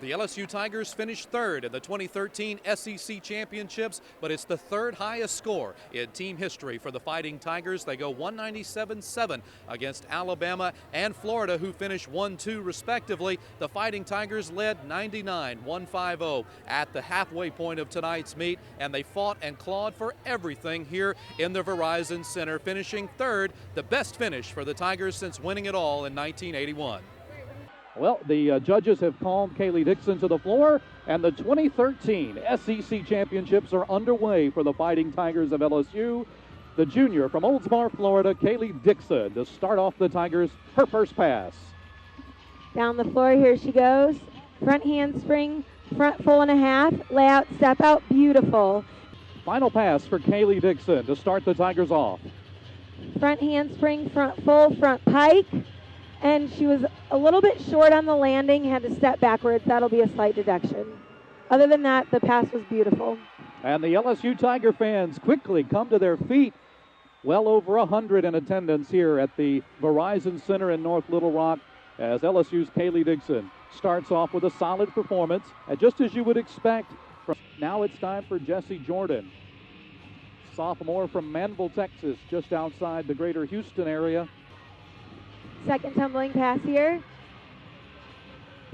The LSU Tigers finished third in the 2013 SEC Championships, but it's the third highest score in team history for the Fighting Tigers. They go 197-7 against Alabama and Florida, who finished 1-2 respectively. The Fighting Tigers led 99-150 at the halfway point of tonight's meet, and they fought and clawed for everything here in the Verizon Center, finishing third, the best finish for the Tigers since winning it all in 1981. Well, the judges have called Kaylee Dixon to the floor, and the 2013 SEC Championships are underway for the Fighting Tigers of LSU. The junior from Oldsmar, Florida, Kaylee Dixon, to start off the Tigers, her first pass. Down the floor, here she goes. Front handspring, front full and a half, layout, step out, beautiful. Final pass for Kaylee Dixon to start the Tigers off. Front handspring, front full, front pike. And she was a little bit short on the landing, had to step backwards. That'll be a slight deduction. Other than that, the pass was beautiful. And the LSU Tiger fans quickly come to their feet. Well over 100 in attendance here at the Verizon Center in North Little Rock as LSU's Kaylee Dixon starts off with a solid performance, just as you would expect. Now it's time for Jessie Jordan, sophomore from Manville, Texas, just outside the greater Houston area. Second tumbling pass here.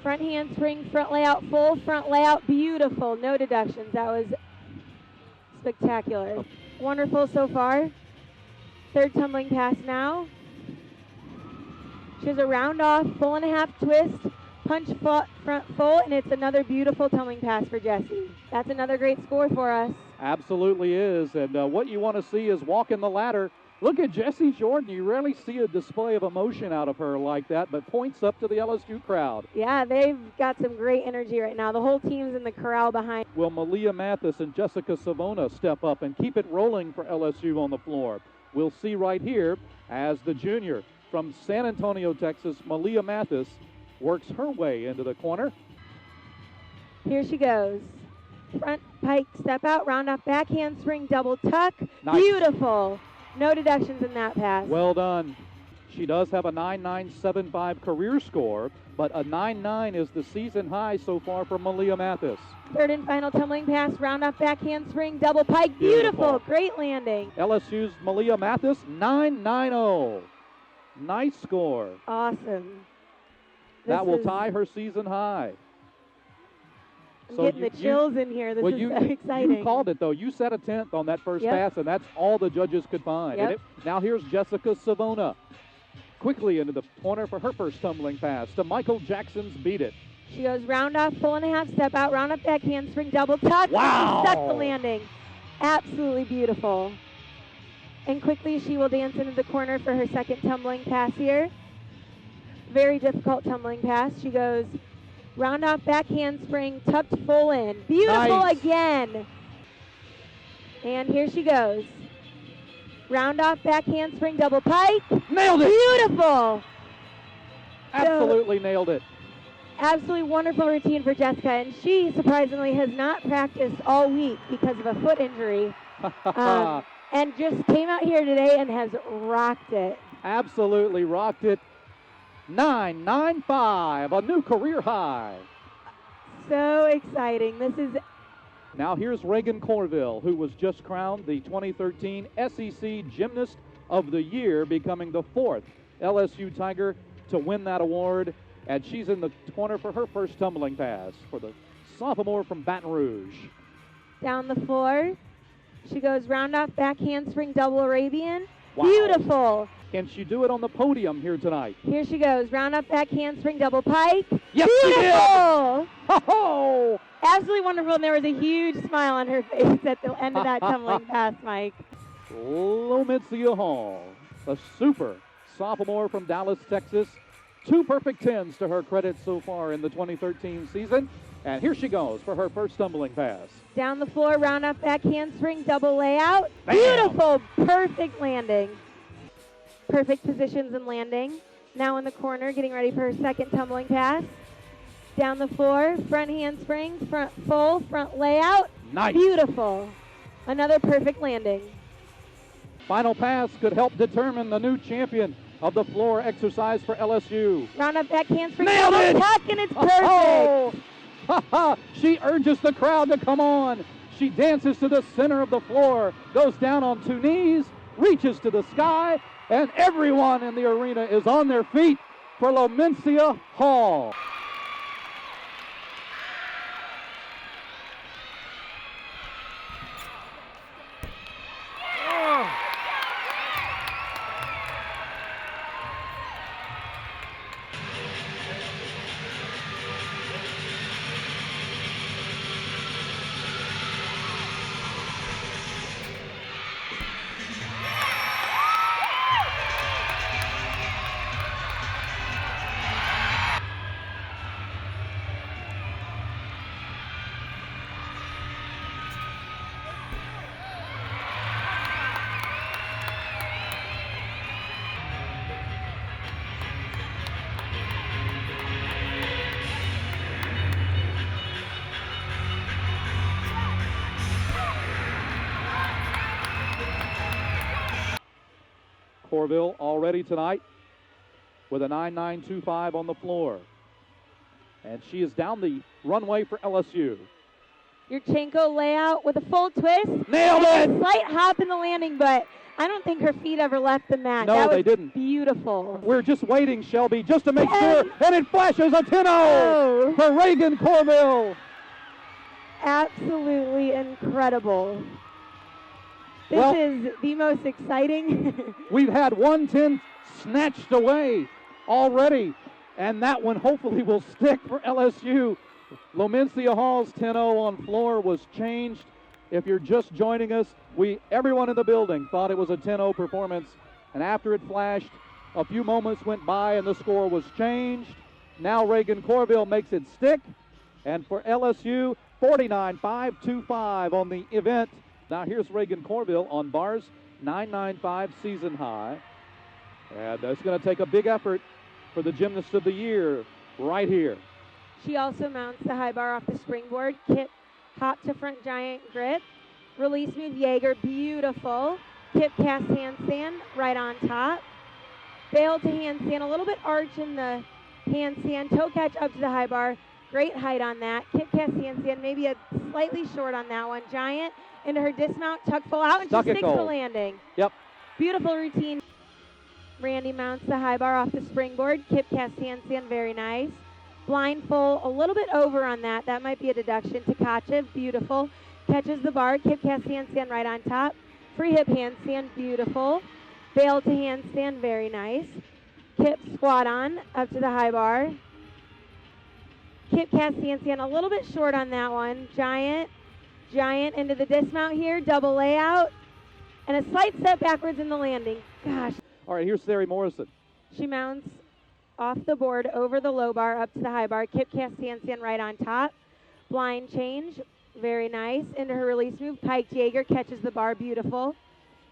Front handspring, front layout full, front layout beautiful. No deductions. That was spectacular. Wonderful so far. Third tumbling pass now. She has a round off, full and a half twist, punch front full, and it's another beautiful tumbling pass for Jessie. That's another great score for us. Absolutely is. And what you want to see is walking the ladder. Look at Jessie Jordan. You rarely see a display of emotion out of her like that, but points up to the LSU crowd. Yeah, they've got some great energy right now. The whole team's in the corral behind. Will Malia Mathis and Jessica Savona step up and keep it rolling for LSU on the floor? We'll see right here as the junior from San Antonio, Texas, Malia Mathis, works her way into the corner. Here she goes. Front pike, step out, round off, back handspring, double tuck. Nice. Beautiful. No deductions in that pass. Well done. She does have a 9.975 career score, but a 9.9 is the season high so far for Malia Mathis. Third and final tumbling pass, round off, back handspring, double pike. Beautiful. Great landing. LSU's Malia Mathis, 9.90. Nice score. Awesome. That will tie her season high. I'm getting the chills in here. This is so exciting. You called it, though. You set a 10th on that first pass, and that's all the judges could find. Yep. Now here's Jessica Savona. Quickly into the corner for her first tumbling pass to Michael Jackson's Beat It. She goes round off, full and a half, step out, round up, back handspring, double tuck. Wow! Set the landing. Absolutely beautiful. And quickly she will dance into the corner for her second tumbling pass here. Very difficult tumbling pass. She goes round off, back handspring, tucked full in. Beautiful nice. Again. And here she goes. Round off, back handspring, double pike. Nailed it. Beautiful. Absolutely nailed it. Absolutely wonderful routine for Jessica. And she surprisingly has not practiced all week because of a foot injury. And just came out here today and has rocked it. Absolutely rocked it. 9.95, a new career high. So exciting. This is. Now here's Rheagan Courville, who was just crowned the 2013 SEC Gymnast of the Year, becoming the fourth LSU Tiger to win that award. And she's in the corner for her first tumbling pass for the sophomore from Baton Rouge. Down the floor. She goes round off, back handspring, double Arabian. Wow. Beautiful. Can she do it on the podium here tonight? Here she goes. Round up, back handspring, double pike. Yes, beautiful. Oh! Absolutely wonderful. And there was a huge smile on her face at the end of that tumbling pass, Mike. Lloimincia Hall, a super sophomore from Dallas, Texas. 2 perfect 10s to her credit so far in the 2013 season. And here she goes for her first tumbling pass. Down the floor, round up, back handspring, double layout. Bam. Beautiful, perfect landing. Perfect positions and landing. Now in the corner, getting ready for her second tumbling pass. Down the floor, front handspring, front full, front layout. Nice. Beautiful. Another perfect landing. Final pass could help determine the new champion of the floor exercise for LSU. Round up, back handspring, Nailed double it. tuck, and it's perfect. Oh, Ha ha! She urges the crowd to come on. She dances to the center of the floor, goes down on two knees, reaches to the sky, and everyone in the arena is on their feet for Lloimincia Hall. Courville already tonight with a 9.925 on the floor. And she is down the runway for LSU. Yurchenko layout with a full twist. Nailed it! A slight hop in the landing, but I don't think her feet ever left the mat. No, that was they didn't. Beautiful. We're just waiting, Shelby, just to make sure. And it flashes a 10-0 for Rheagan Courville. Absolutely incredible. This is the most exciting. We've had 110 snatched away already, and that one hopefully will stick for LSU. Lloimincia Hall's 10-0 on floor was changed. If you're just joining us, everyone in the building thought it was a 10-0 performance, and after it flashed, a few moments went by and the score was changed. Now Rheagan Courville makes it stick, and for LSU, 49.525 on the event. Now here's Rheagan Courville on bars, 9.95 season high. And it's going to take a big effort for the Gymnast of the Year right here. She also mounts the high bar off the springboard. Kip, hop to front giant grip. Release move Jaeger, beautiful. Kip cast handstand right on top. Bail to handstand, a little bit arch in the handstand. Toe catch up to the high bar. Great height on that. Kip cast handstand, maybe a slightly short on that one. Giant into her dismount, tuck full out, and she sticks the landing. Yep. Beautiful routine. Randy mounts the high bar off the springboard. Kip cast handstand, very nice. Blind full, a little bit over on that. That might be a deduction. Takachev, beautiful. Catches the bar. Kip cast handstand right on top. Free hip handstand, beautiful. Bail to handstand, very nice. Kip squat on, up to the high bar. Kip cast handstand, a little bit short on that one. Giant into the dismount here, double layout, and a slight step backwards in the landing. Gosh. All right, here's Sari Morrison. She mounts off the board, over the low bar, up to the high bar. Kip cast handstand right on top. Blind change, very nice. Into her release move, pike Jaeger, catches the bar, beautiful.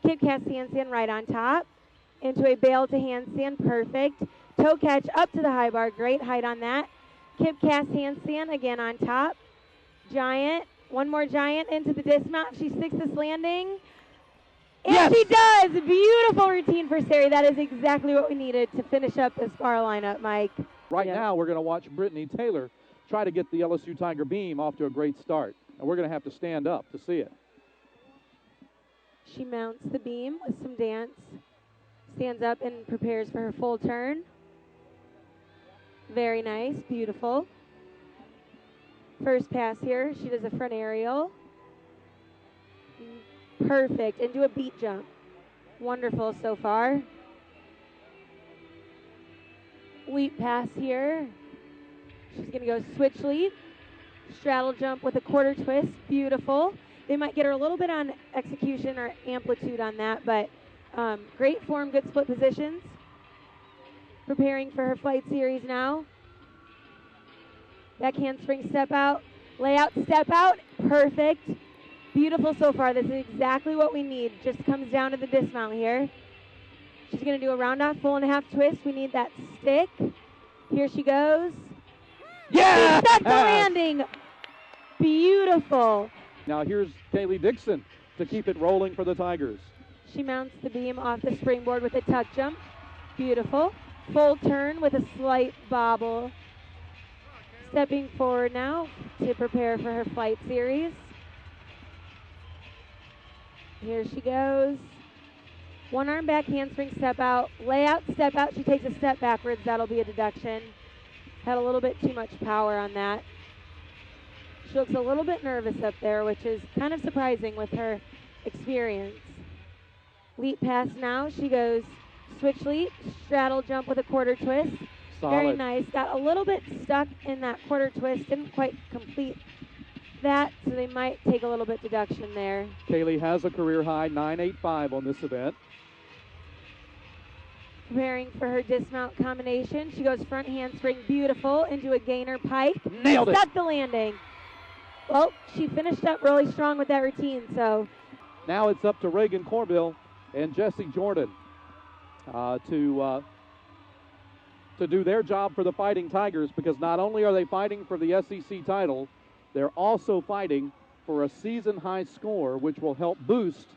Kip cast handstand right on top. Into a bail to handstand, perfect. Toe catch up to the high bar, great height on that. Kip cast handstand, again on top. Giant, one more giant into the dismount. She sticks this landing. And yes! She does! Beautiful routine for Sari. That is exactly what we needed to finish up this bar lineup, Mike. Right now, we're going to watch Brittany Taylor try to get the LSU Tiger beam off to a great start. And we're going to have to stand up to see it. She mounts the beam with some dance. Stands up and prepares for her full turn. Very nice, beautiful. First pass here, she does a front aerial. Perfect, and do a beat jump. Wonderful so far. Leap pass here. She's gonna go switch leap. Straddle jump with a quarter twist, beautiful. They might get her a little bit on execution or amplitude on that, but great form, good split positions. Preparing for her flight series now. Back handspring step out. Layout step out. Perfect. Beautiful so far. This is exactly what we need. Just comes down to the dismount here. She's going to do a round off, full and a half twist. We need that stick. Here she goes. Yeah! She set the landing. Beautiful. Now here's Kaylee Dixon to keep it rolling for the Tigers. She mounts the beam off the springboard with a tuck jump. Beautiful. Full turn with a slight bobble. Stepping forward now to prepare for her flight series. Here she goes. One arm back handspring step out, lay out, step out. She takes a step backwards. That'll be a deduction. Had a little bit too much power on that. She looks a little bit nervous up there, which is kind of surprising with her experience. Leap pass now. She goes switch leap, straddle jump with a quarter twist. Solid. Very nice. Got a little bit stuck in that quarter twist. Didn't quite complete that, so they might take a little bit deduction there. Kaylee has a career high 9.85 on this event. Preparing for her dismount combination. She goes front handspring, beautiful, into a gainer pike. Nailed it. Stuck the landing. Well, she finished up really strong with that routine, so. Now it's up to Rheagan Courville and Jessie Jordan to do their job for the Fighting Tigers, because not only are they fighting for the SEC title, they're also fighting for a season-high score, which will help boost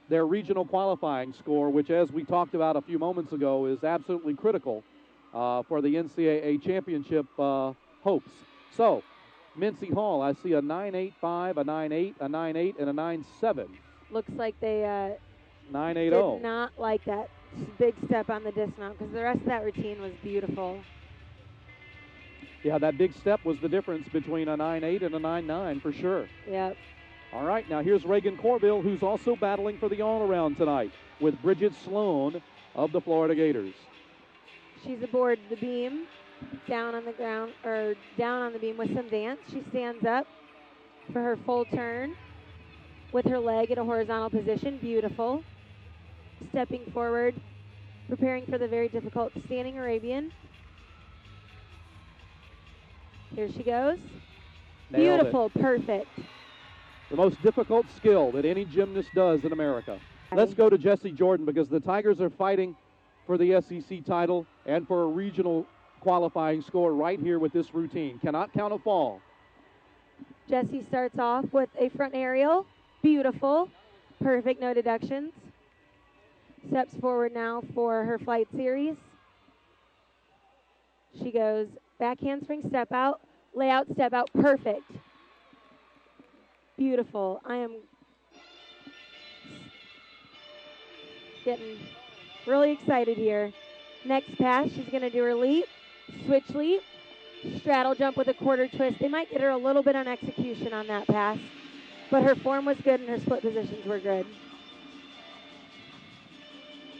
their regional qualifying score, which, as we talked about a few moments ago, is absolutely critical for the NCAA championship hopes. So, Mincy Hall, I see a 9.85, a 9.8, a 9.8, and a 9.7. Looks like they 9.80. did not like that big step on the dismount, because the rest of that routine was beautiful. Yeah, that big step was the difference between a 9.8 and a 9.9 for sure. Yep. All right, now here's Rheagan Courville, who's also battling for the all-around tonight with Bridget Sloan of the Florida Gators. She's aboard the beam, down on the ground, or down on the beam with some dance. She stands up for her full turn with her leg at a horizontal position. Beautiful. Stepping forward, preparing for the very difficult standing Arabian. Here she goes. Nailed Beautiful, perfect. The most difficult skill that any gymnast does in America. Let's go to Jessie Jordan, because the Tigers are fighting for the SEC title and for a regional qualifying score right here with this routine. Cannot count a fall. Jessie starts off with a front aerial. Beautiful. Perfect, no deductions. Steps forward now for her flight series. She goes back handspring, step out, lay out, step out. Perfect. Beautiful. I am getting really excited here. Next pass, she's going to do her leap, switch leap, straddle jump with a quarter twist. They might get her a little bit on execution on that pass, but her form was good and her split positions were good.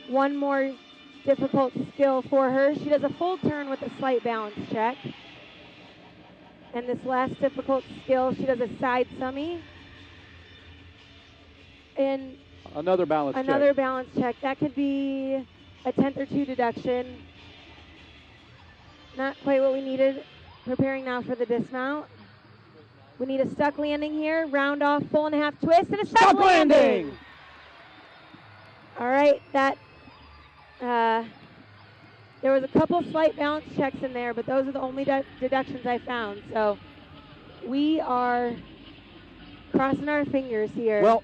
One more difficult skill for her. She does a full turn with a slight balance check. And this last difficult skill, she does a side summy. And another balance check. That could be a 10th or 2 deduction. Not quite what we needed. Preparing now for the dismount. We need a stuck landing here. Round off, full and a half twist, and a stuck landing. All right, that there was a couple slight balance checks in there, but those are the only deductions I found. So we are crossing our fingers here. Well,